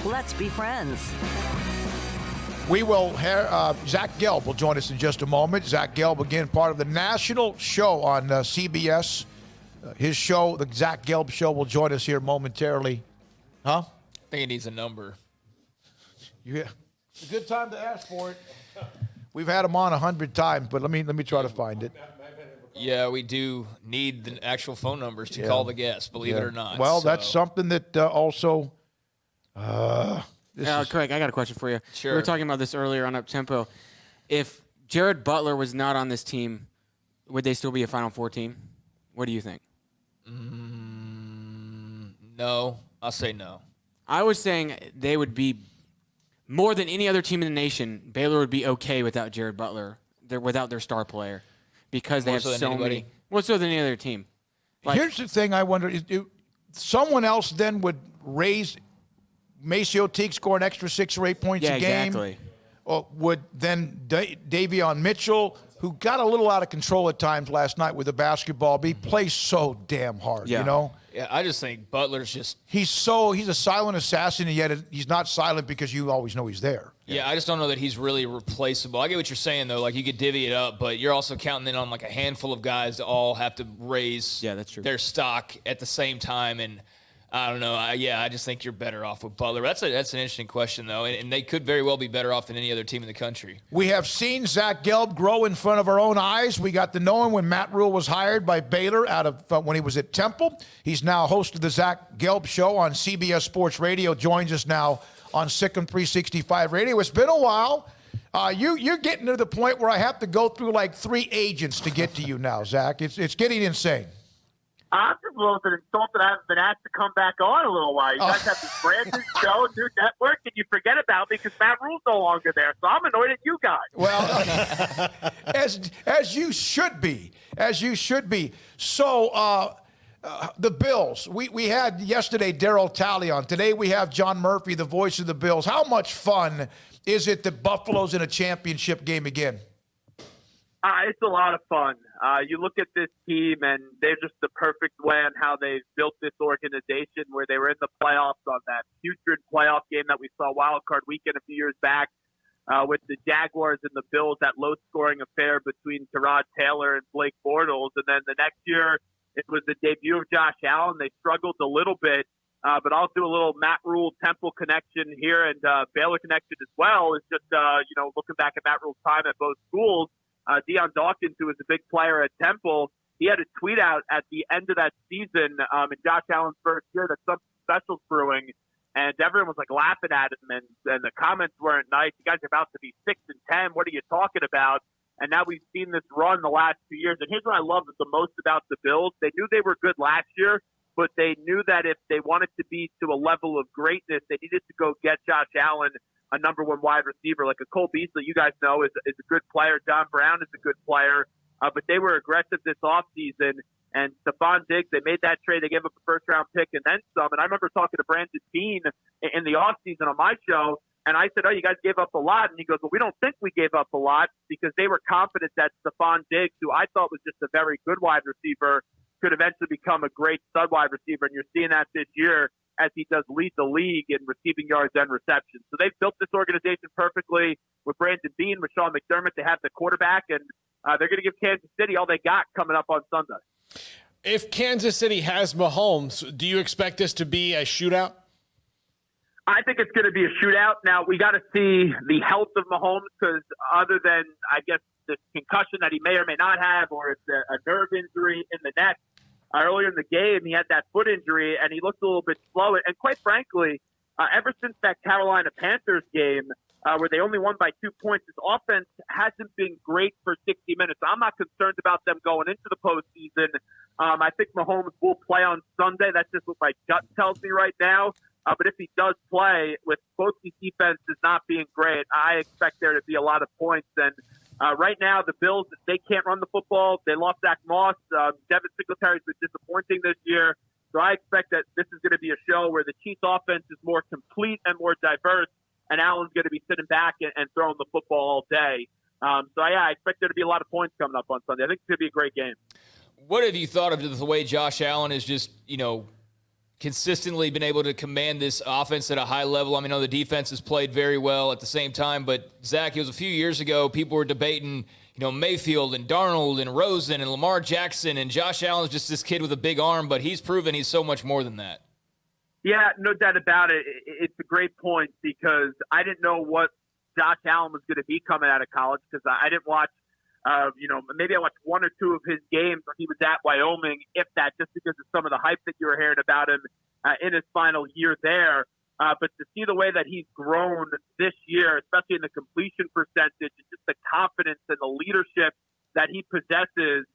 Let's be friends. We will Zach Gelb will join us in just a moment. Zach Gelb, again, part of the national show on CBS. His show, the Zach Gelb Show, will join us here momentarily. Huh? I think it needs a number. Yeah. It's a good time to ask for it. We've had him on 100 times, but let me try to find it. Yeah, we do need the actual phone numbers to call the guests, believe it or not. Well, that's something that also... Craig, I got a question for you. Sure. We were talking about this earlier on Up-Tempo. If Jared Butler was not on this team, would they still be a Final Four team? What do you think? No. I'll say no. I was saying they would be, more than any other team in the nation, Baylor would be okay without Jared Butler, without their star player, because they have so many. More so than any other team. Here's the thing I wonder. Someone else then would raise Maceo Teague, score an extra 6 or 8 points a game. Exactly. Or would then Davion Mitchell, who got a little out of control at times last night with the basketball, but he plays so damn hard, you know? Yeah, I just think Butler's just... He's a silent assassin, and yet he's not silent because you always know he's there. Yeah, I just don't know that he's really replaceable. I get what you're saying, though. Like, you could divvy it up, but you're also counting in on, like, a handful of guys that all have to raise that's true. their stock at the same time, and... I don't know. I just think you're better off with Butler. That's an interesting question, though, and they could very well be better off than any other team in the country. We have seen Zach Gelb grow in front of our own eyes. We got to know him when Matt Rhule was hired by Baylor when he was at Temple. He's now host of the Zach Gelb Show on CBS Sports Radio. Joins us now on SicEm365 Radio. It's been a while. You're getting to the point where I have to go through like 3 agents to get to you now, Zach. It's getting insane. I'm just a little bit insulted I haven't been asked to come back on a little while. You guys have this brand new show, new network, and you forget about me because Matt Rhule's no longer there. So I'm annoyed at you guys. Well, as you should be. As you should be. So the Bills. We had yesterday Darryl Talley on. Today we have John Murphy, the voice of the Bills. How much fun is it that Buffalo's in a championship game again? It's a lot of fun. You look at this team, and they're just the perfect way on how they've built this organization where they were in the playoffs on that putrid playoff game that we saw wild card weekend a few years back with the Jaguars and the Bills, that low-scoring affair between Tyrod Taylor and Blake Bortles. And then the next year, it was the debut of Josh Allen. They struggled a little bit, but I'll do a little Matt Rhule Temple connection here and Baylor connection as well. It's just, looking back at Matt Rhule's time at both schools, Deion Dawkins, who was a big player at Temple, he had a tweet out at the end of that season in Josh Allen's first year that something special's brewing, and everyone was like laughing at him, and the comments weren't nice. You guys are about to be 6-10. What are you talking about? And now we've seen this run the last 2 years. And here's what I love the most about the Bills. They knew they were good last year, but they knew that if they wanted to be to a level of greatness, they needed to go get Josh Allen, a number one wide receiver, like a Cole Beasley, you guys know, is a good player. John Brown is a good player. But they were aggressive this offseason. And Stephon Diggs, they made that trade. They gave up a first-round pick and then some. And I remember talking to Brandon Beane in the offseason on my show, and I said, you guys gave up a lot. And he goes, well, we don't think we gave up a lot because they were confident that Stephon Diggs, who I thought was just a very good wide receiver, could eventually become a great stud wide receiver. And you're seeing that this year as he does lead the league in receiving yards and receptions. So they've built this organization perfectly with Brandon Beane, with Sean McDermott. They have the quarterback, and they're going to give Kansas City all they got coming up on Sunday. If Kansas City has Mahomes, do you expect this to be a shootout? I think it's going to be a shootout. Now, we got to see the health of Mahomes because other than, I guess, the concussion that he may or may not have, or it's a nerve injury in the neck, earlier in the game, he had that foot injury, and he looked a little bit slow. And quite frankly, ever since that Carolina Panthers game where they only won by 2 points, his offense hasn't been great for 60 minutes. I'm not concerned about them going into the postseason. I think Mahomes will play on Sunday. That's just what my gut tells me right now. But if he does play, with both these defenses not being great, I expect there to be a lot of points. And right now, the Bills, they can't run the football. They lost Zach Moss. Devin Singletary's been disappointing this year. So I expect that this is going to be a show where the Chiefs' offense is more complete and more diverse, and Allen's going to be sitting back and throwing the football all day. I expect there to be a lot of points coming up on Sunday. I think it's going to be a great game. What have you thought of the way Josh Allen is just, consistently been able to command this offense at a high level. I mean, I know the defense has played very well at the same time, but Zach, it was a few years ago, people were debating, Mayfield and Darnold and Rosen and Lamar Jackson, and Josh Allen's just this kid with a big arm, but he's proven he's so much more than that. Yeah, no doubt about it. It's a great point because I didn't know what Josh Allen was going to be coming out of college because I didn't watch, maybe I watched one or two of his games when he was at Wyoming, if that, just because of some of the hype that you were hearing about him in his final year there. But to see the way that he's grown this year, especially in the completion percentage and just the confidence and the leadership that he possesses,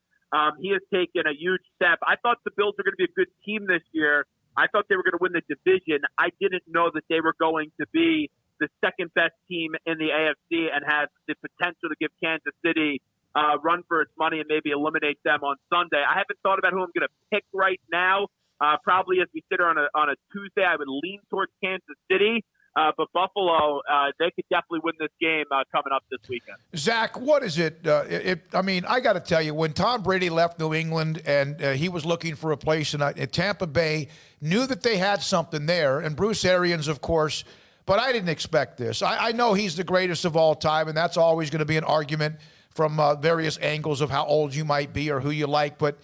he has taken a huge step. I thought the Bills were going to be a good team this year. I thought they were going to win the division. I didn't know that they were going to be the second best team in the AFC and have the potential to give Kansas City run for its money and maybe eliminate them on Sunday. I haven't thought about who I'm going to pick right now. Probably as we sit here on a Tuesday, I would lean towards Kansas City. But Buffalo, they could definitely win this game coming up this weekend. Zach, what is it? I got to tell you, when Tom Brady left New England and he was looking for a place in Tampa Bay, knew that they had something there, and Bruce Arians, of course, but I didn't expect this. I know he's the greatest of all time, and that's always going to be an argument from various angles of how old you might be or who you like, but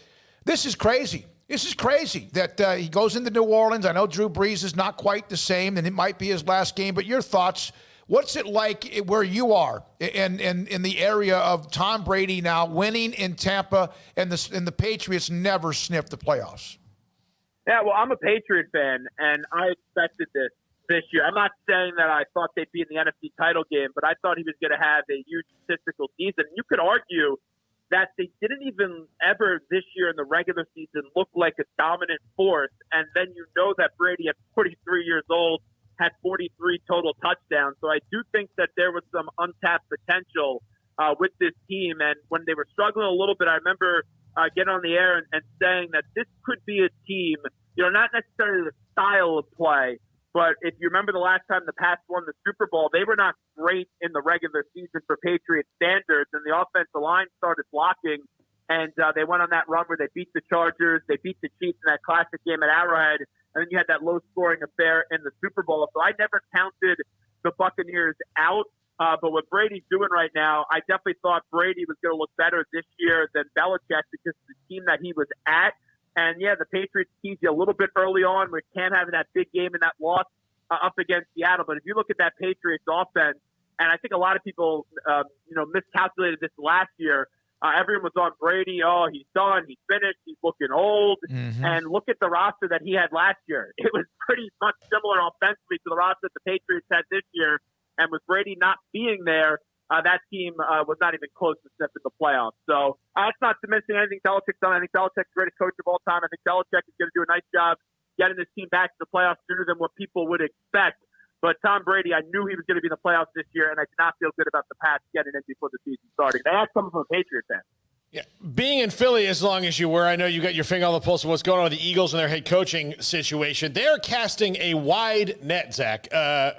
this is crazy. This is crazy that he goes into New Orleans. I know Drew Brees is not quite the same, and it might be his last game, but your thoughts, what's it like where you are and in the area of Tom Brady now winning in Tampa and the Patriots never sniffed the playoffs? Yeah, well, I'm a Patriot fan, and I expected this year. I'm not saying that I thought they'd be in the NFC title game, but I thought he was going to have a huge statistical season. You could argue that they didn't even ever this year in the regular season look like a dominant force. And then that Brady at 43 years old had 43 total touchdowns. So I do think that there was some untapped potential with this team. And when they were struggling a little bit, I remember getting on the air and saying that this could be a team, not necessarily the style of play, but if you remember the last time the Pats won the Super Bowl, they were not great in the regular season for Patriot standards, and the offensive line started blocking, and they went on that run where they beat the Chargers, they beat the Chiefs in that classic game at Arrowhead, and then you had that low-scoring affair in the Super Bowl. So I never counted the Buccaneers out, but what Brady's doing right now, I definitely thought Brady was going to look better this year than Belichick because of the team that he was at. And, yeah, the Patriots teased you a little bit early on with Cam having that big game and that loss up against Seattle. But if you look at that Patriots offense, and I think a lot of people, miscalculated this last year, everyone was on Brady. Oh, he's done. He's finished. He's looking old. Mm-hmm. And look at the roster that he had last year. It was pretty much similar offensively to the roster that the Patriots had this year. And with Brady not being there, that team was not even close to sniffing the playoffs. So that's not diminishing anything Belichick's done. I think Belichick's the greatest coach of all time. I think Belichick is going to do a nice job getting this team back to the playoffs sooner than what people would expect. But Tom Brady, I knew he was going to be in the playoffs this year, and I did not feel good about the Pats getting in before the season started. That's coming from a Patriots fan. Yeah, being in Philly as long as you were, I know you got your finger on the pulse of what's going on with the Eagles and their head coaching situation. They're casting a wide net, Zach.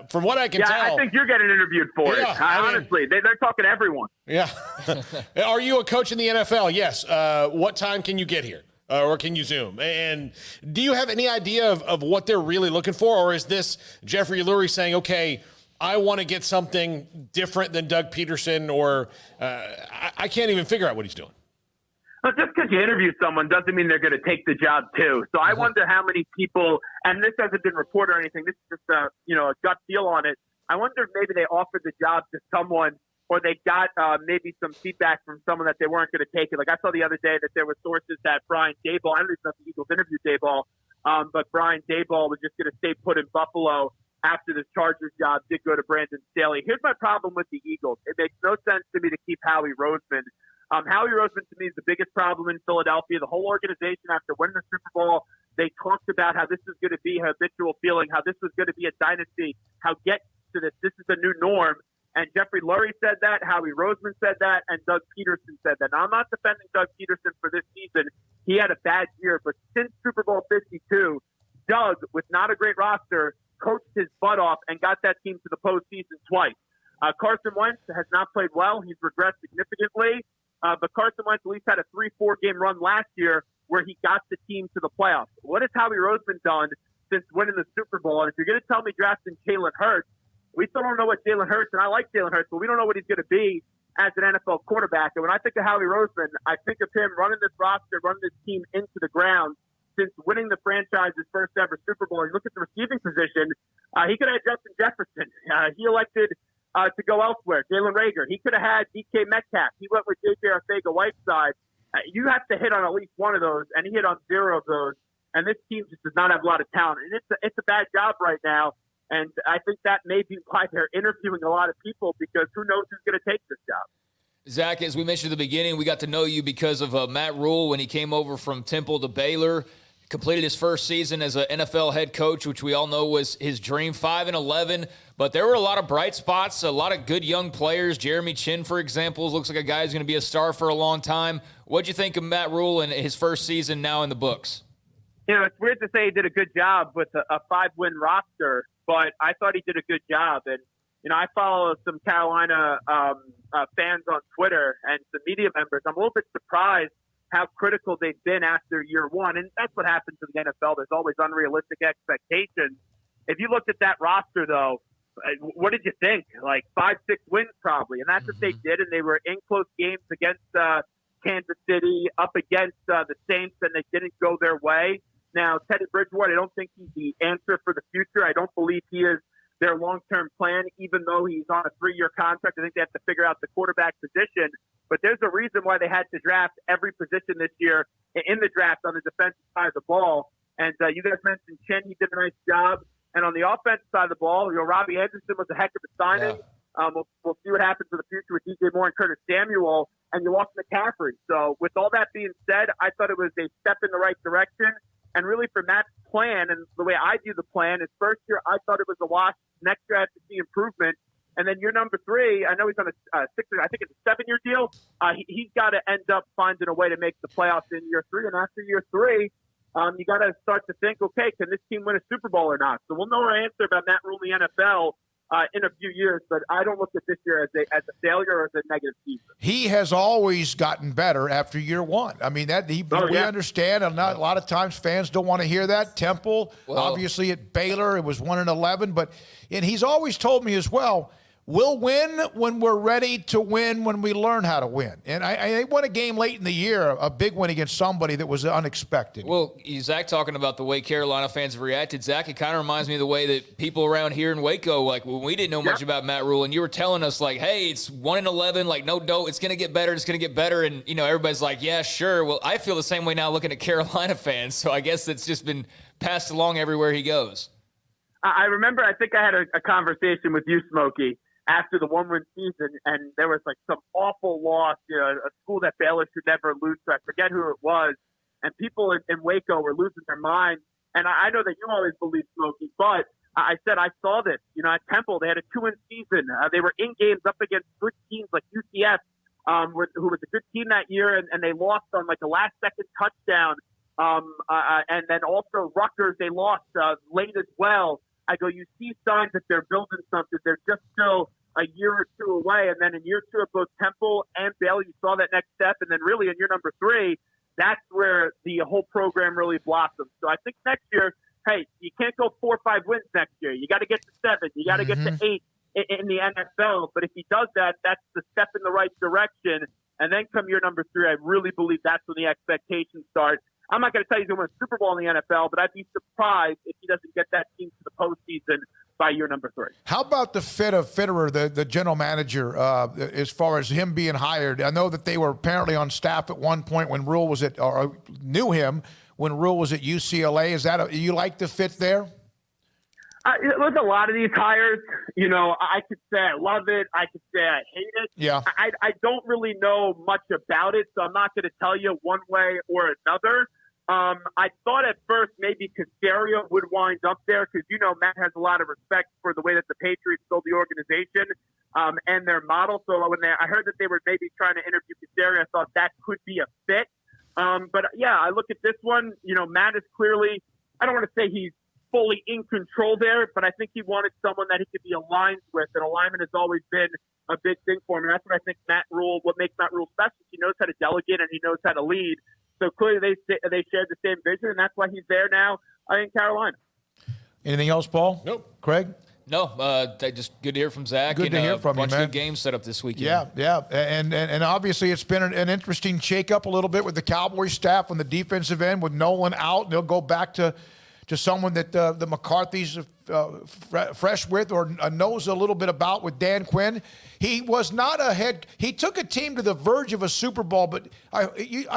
From what I can tell. I think you're getting interviewed for it. Honestly, they're talking to everyone. Yeah. Are you a coach in the NFL? Yes. What time can you get here? Or can you Zoom? And do you have any idea of what they're really looking for? Or is this Jeffrey Lurie saying, okay, I want to get something different than Doug Peterson, or I can't even figure out what he's doing? Well, just because you interview someone doesn't mean they're going to take the job too. So I wonder how many people, and this hasn't been reported or anything, this is just a gut feel on it. I wonder if maybe they offered the job to someone, or they got maybe some feedback from someone that they weren't going to take it. Like I saw the other day that there were sources that Brian Daboll, I don't even know if the Eagles interviewed Daboll, but Brian Daboll was just going to stay put in Buffalo after this Chargers job did go to Brandon Staley. Here's my problem with the Eagles. It makes no sense to me to keep Howie Roseman. Howie Roseman, to me, is the biggest problem in Philadelphia. The whole organization, after winning the Super Bowl, they talked about how this is going to be a habitual feeling, how this was going to be a dynasty, how get to this is the new norm. And Jeffrey Lurie said that, Howie Roseman said that, and Doug Peterson said that. Now, I'm not defending Doug Peterson for this season. He had a bad year, but since Super Bowl 52, Doug, with not a great roster, coached his butt off and got that team to the postseason twice. Carson Wentz has not played well. He's regressed significantly. But Carson Wentz at least had a 3-4 game run last year where he got the team to the playoffs. What has Howie Roseman done since winning the Super Bowl. And if you're going to tell me drafting Jalen Hurts, we still don't know what Jalen Hurts, and I like Jalen Hurts, but we don't know what he's going to be as an NFL quarterback. And when I think of Howie Roseman, I think of him running this roster, running this team into the ground since winning the franchise's first ever Super Bowl. You look at the receiving position, he could have had Justin Jefferson. He elected to go elsewhere. Jalen Reagor. He could have had DK Metcalf. He went with J.J. Arcega-Whiteside. You have to hit on at least one of those, and he hit on 0 of those. And this team just does not have a lot of talent. And it's a bad job right now. And I think that may be why they're interviewing a lot of people, because who knows who's going to take this job. Zach, as we mentioned at the beginning, we got to know you because of Matt Rhule when he came over from Temple to Baylor. Completed his first season as an NFL head coach, which we all know was his dream, 5-11. But there were a lot of bright spots, a lot of good young players. Jeremy Chin, for example, looks like a guy who's going to be a star for a long time. What'd you think of Matt Rhule and his first season now in the books? You know, it's weird to say he did a good job with a 5-win roster, but I thought he did a good job. And, you know, I follow some Carolina fans on Twitter and some media members. I'm a little bit surprised how critical they've been after year one. And that's what happens in the NFL. There's always unrealistic expectations. If you looked at that roster, though, what did you think? Like 5-6 wins probably. And that's what they did. And they were in close games against Kansas City, up against the Saints, and they didn't go their way. Now, Teddy Bridgewater, I don't think he's the answer for the future. I don't believe he is their long-term plan, even though he's on a 3-year contract. I think they have to figure out the quarterback position. But there's a reason why they had to draft every position this year in the draft on the defensive side of the ball. And you guys mentioned Chin. He did a nice job. And on the offensive side of the ball, you know, Robbie Anderson was a heck of a signing. Yeah. We'll see what happens in the future with DJ Moore and Curtis Samuel. And you lost McCaffrey. So with all that being said, I thought it was a step in the right direction. And really for Matt's plan, and the way I view the plan, is first year I thought it was a wash. Next year I have to see improvement. And then year number 3, I know he's on a 7-year deal. He's got to end up finding a way to make the playoffs in year 3. And after year 3, you got to start to think, okay, can this team win a Super Bowl or not? So we'll know our answer about Matt Rhule in the NFL in a few years, but I don't look at this year as a failure or as a negative season. He has always gotten better after year 1. I mean, we understand, and not a lot of times fans don't want to hear that. Temple, obviously at Baylor, it was 1-11, and he's always told me as well, we'll win when we're ready to win, when we learn how to win. And I won a game late in the year, a big win against somebody that was unexpected. Well, Zach talking about the way Carolina fans have reacted, Zach, it kind of reminds me of the way that people around here in Waco, like when we didn't know much about Matt Rhule, and you were telling us like, hey, it's 1-11, like no, it's going to get better, it's going to get better. And, you know, everybody's like, yeah, sure. Well, I feel the same way now looking at Carolina fans. So I guess it's just been passed along everywhere he goes. I remember, I think I had a conversation with you, Smokey, after the 1-win season, and there was like some awful loss, you know, a school that Baylor should never lose to. I forget who it was. And people in Waco were losing their minds. And I know that you always believe, Smokey, but I said I saw this. You know, at Temple, they had a 2-win season. They were in games up against good teams like UCF, who was a good team that year, and they lost on like a last-second touchdown. And then also Rutgers, they lost late as well. I go, you see signs that they're building something. They're just still a year or 2 away. And then in year 2 of both Temple and Baylor, you saw that next step. And then really in year number 3, that's where the whole program really blossomed. So I think next year, hey, you can't go 4 or 5 wins next year. You got to get to 7. You got to get to 8 in the NFL. But if he does that, that's the step in the right direction. And then come year number 3, I really believe that's when the expectations start. I'm not going to tell you he's going to win a Super Bowl in the NFL, but I'd be surprised if he doesn't get that team to the postseason by year number 3. How about the fit of Fitterer, the general manager, as far as him being hired? I know that they were apparently on staff at one point when Rhule was or knew him when Rhule was at UCLA. Is that you like the fit there? With a lot of these hires, you know, I could say I love it. I could say I hate it. Yeah. I don't really know much about it, so I'm not going to tell you one way or another. I thought at first maybe Caserio would wind up there because, you know, Matt has a lot of respect for the way that the Patriots build the organization and their model. So when I heard that they were maybe trying to interview Caserio, I thought that could be a fit. But, yeah, I look at this one. You know, Matt is clearly – I don't want to say he's fully in control there, but I think he wanted someone that he could be aligned with, and alignment has always been a big thing for him. And that's what I think what makes Matt Rhule special. He knows how to delegate and he knows how to lead. So clearly they shared the same vision, and that's why he's there now in Carolina. Anything else, Paul? Nope. Craig? No, just good to hear from Zach. Good to hear from you, man. A bunch of good games set up this weekend. Yeah. And obviously it's been an interesting shakeup a little bit with the Cowboys staff on the defensive end with Nolan out. They'll go back to someone that the McCarthy's fresh with or knows a little bit about with Dan Quinn. He was not he took a team to the verge of a Super Bowl, but I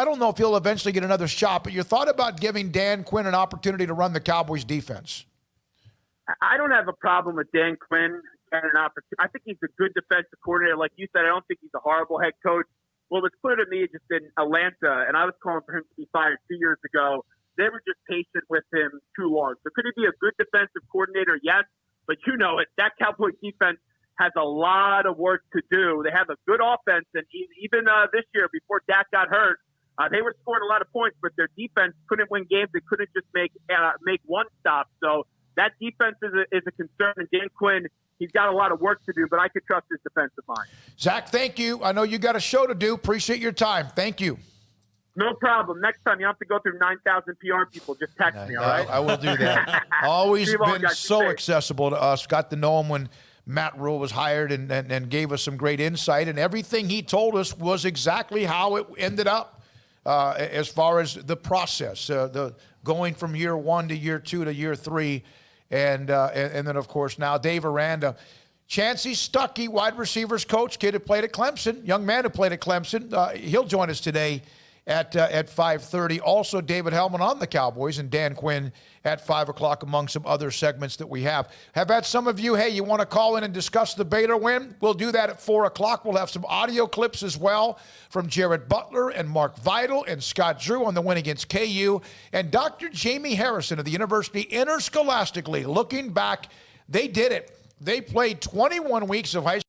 don't know if he'll eventually get another shot, but you thought about giving Dan Quinn an opportunity to run the Cowboys defense. I don't have a problem with Dan Quinn getting an opportunity. I think he's a good defensive coordinator. Like you said, I don't think he's a horrible head coach. Well, it's clear to me just in Atlanta, and I was calling for him to be fired 2 years ago. They were just patient with him too long. So could he be a good defensive coordinator? Yes. But you know it. That Cowboys defense has a lot of work to do. They have a good offense. And even this year, before Dak got hurt, they were scoring a lot of points, but their defense couldn't win games. They couldn't just make one stop. So that defense is a concern. And Dan Quinn, he's got a lot of work to do, but I could trust his defensive mind. Zach, thank you. I know you got a show to do. Appreciate your time. Thank you. No problem. Next time, you don't have to go through 9,000 PR people. Just text me, all right? I will do that. Always been so accessible to us. Got to know him when Matt Rhule was hired and gave us some great insight. And everything he told us was exactly how it ended up as far as the process, the going from year 1 to year 2 to year 3. And then, of course, now Dave Aranda. Chancey Stuckey, wide receivers coach, kid who played at Clemson, young man who played at Clemson. He'll join us today at 5:30. Also, David Hellman on the Cowboys and Dan Quinn at 5 o'clock among some other segments that we have. Have had some of you, hey, you want to call in and discuss the Baylor win? We'll do that at 4 o'clock. We'll have some audio clips as well from Jared Butler and Mark Vidal and Scott Drew on the win against KU. And Dr. Jamie Harrison of the University Interscholastic League. Looking back, they did it. They played 21 weeks of high school